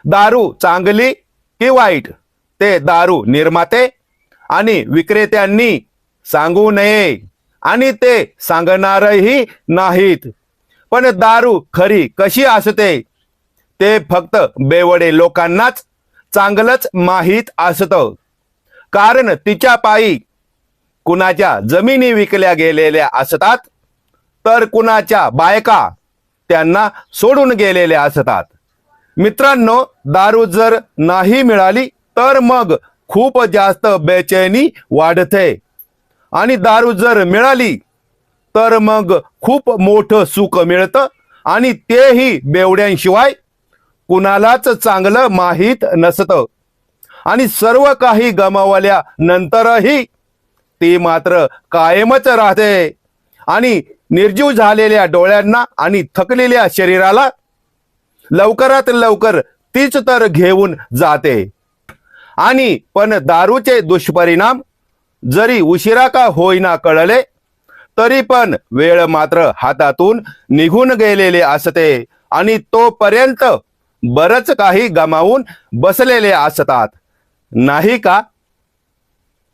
दारू चांगली की वाईट ते दारू निर्माते आणि विक्रेत्यांनी सांगू नये आणि ते सांगणारही नाहीत. पण दारू खरी कशी असते ते फक्त बेवडे लोकांनाच चांगलंच माहीत असतं. कारण तिच्या पायी कुणाच्या जमिनी विकल्या गेलेल्या असतात, तर कुणाच्या बायका त्यांना सोडून गेलेल्या असतात. मित्रांनो, दारू जर नाही मिळाली तर मग खूप जास्त बेचैनी वाढते आणि दारू जर मिळाली तर मग खूप मोठं सुख मिळतं आणि तेही बेवड्यांशिवाय कुणालाच चांगलं माहीत नसतं. आणि सर्व काही गमावल्या नंतरही ती मात्र कायमच राहते आणि निर्जीव झालेल्या डोळ्यांना आणि थकलेल्या शरीराला लवकरात लवकर तीच तर घेऊन जाते. आणि पण दारूचे दुष्परिणाम जरी उशिरा का होईना कळले तरी पण वेळ मात्र हातातून निघून गेलेले असते आणि तोपर्यंत बरंच काही गमावून बसलेले असतात, नाही का?